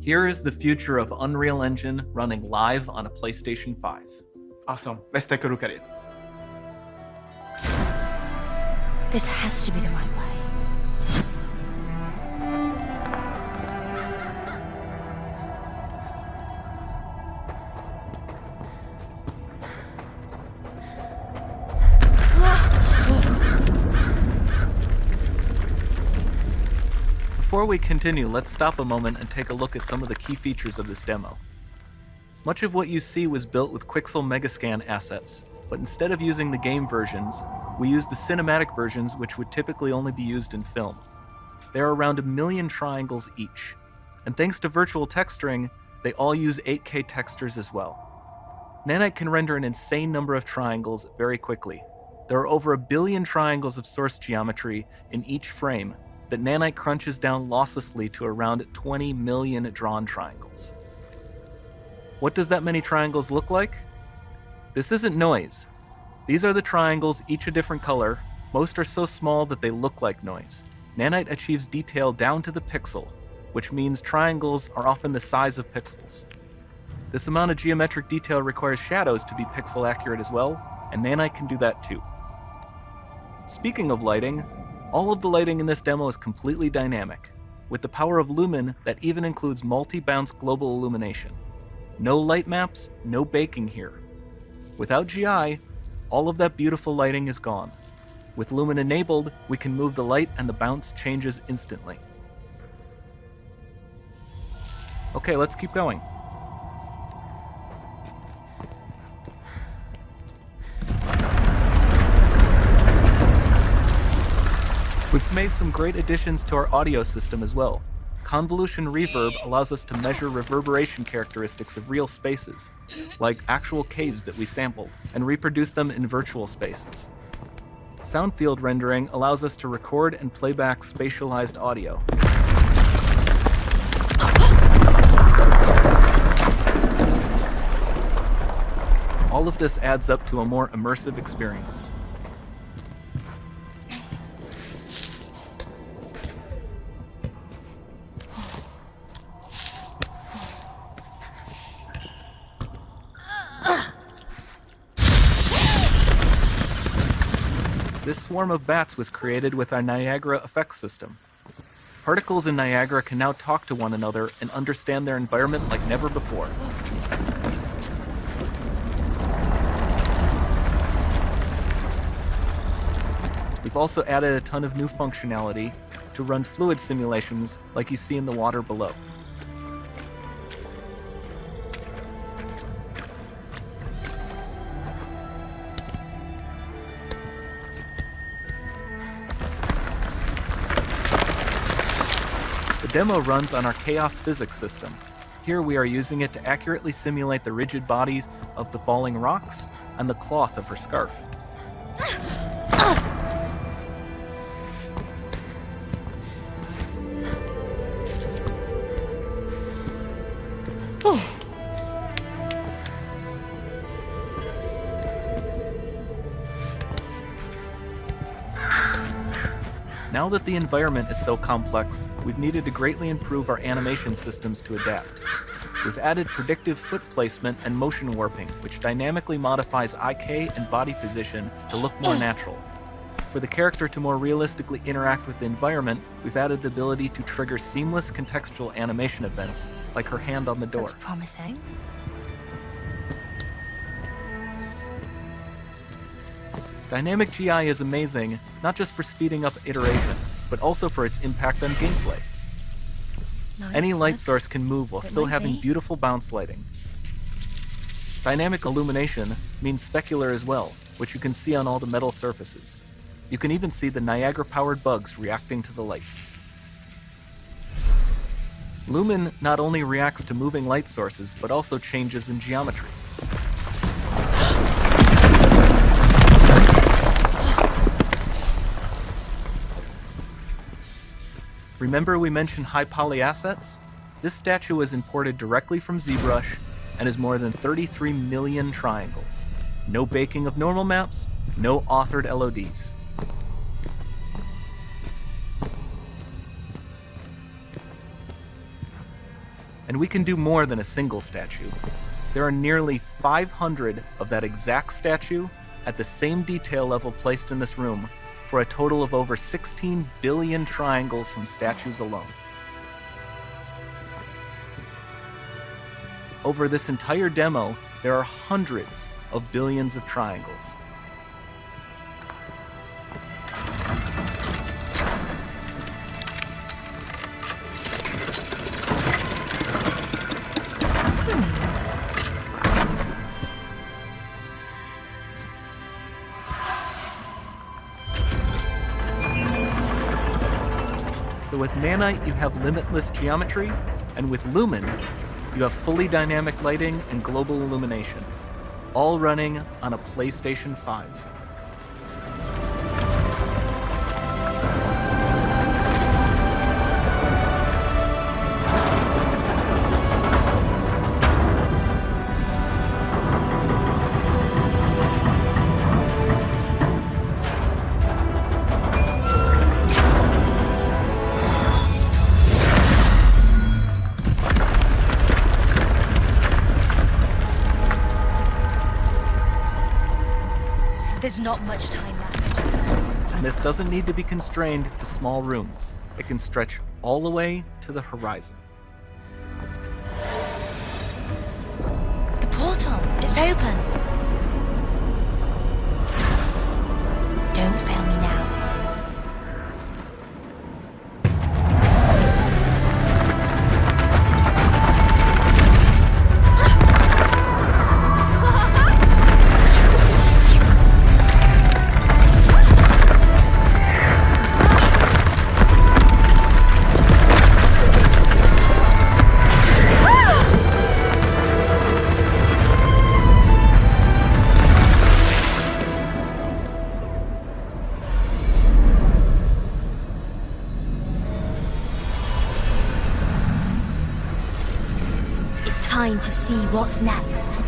Here is the future of Unreal Engine running live on a PlayStation 5. Awesome. Let's take a look at it. This has to be the right way. Before we continue, let's stop a moment and take a look at some of the key features of this demo. Much of what you see was built with Quixel Megascan assets, but instead of using the game versions, we used the cinematic versions, which would typically only be used in film. There are around 1 million triangles each, and thanks to virtual texturing, they all use 8K textures as well. Nanite can render an insane number of triangles very quickly. There are over 1 billion triangles of source geometry in each frame that Nanite crunches down losslessly to around 20 million drawn triangles. What does that many triangles look like? This isn't noise. These are the triangles, each a different color. Most are so small that they look like noise. Nanite achieves detail down to the pixel, which means triangles are often the size of pixels. This amount of geometric detail requires shadows to be pixel accurate as well, and Nanite can do that too. Speaking of lighting, all of the lighting in this demo is completely dynamic, with the power of Lumen that even includes multi-bounce global illumination. No light maps, no baking here. Without GI, all of that beautiful lighting is gone. With Lumen enabled, we can move the light and the bounce changes instantly. Okay, let's keep going. We've made some great additions to our audio system as well. Convolution Reverb allows us to measure reverberation characteristics of real spaces, like actual caves that we sampled, and reproduce them in virtual spaces. Sound field rendering allows us to record and play back spatialized audio. All of this adds up to a more immersive experience. This swarm of bats was created with our Niagara effects system. Particles in Niagara can now talk to one another and understand their environment like never before. We've also added a ton of new functionality to run fluid simulations like you see in the water below. The demo runs on our Chaos Physics system. Here we are using it to accurately simulate the rigid bodies of the falling rocks and the cloth of her scarf. Now that the environment is so complex, we've needed to greatly improve our animation systems to adapt. We've added predictive foot placement and motion warping, which dynamically modifies IK and body position to look more natural. For the character to more realistically interact with the environment, we've added the ability to trigger seamless contextual animation events, like her hand on the door. Looks promising. Dynamic GI is amazing, not just for speeding up iteration, but also for its impact on gameplay. Nice. Any light Looks source can move while it still might having be. beautiful bounce lighting. Dynamic illumination means specular as well, which you can see on all the metal surfaces. You can even see the Niagara-powered bugs reacting to the light. Lumen not only reacts to moving light sources, but also changes in geometry. Remember we mentioned high poly assets? This statue was imported directly from ZBrush and is more than 33 million triangles. No baking of normal maps, no authored LODs. And we can do more than a single statue. There are nearly 500 of that exact statue at the same detail level placed in this room, for a total of over 16 billion triangles from statues alone. Over this entire demo, there are hundreds of billions of triangles. So with Nanite, you have limitless geometry, and with Lumen, you have fully dynamic lighting and global illumination, all running on a PlayStation 5. There's not much time left. And this doesn't need to be constrained to small rooms. It can stretch all the way to the horizon. The portal, it's open. Don't fail me now. It's time to see what's next.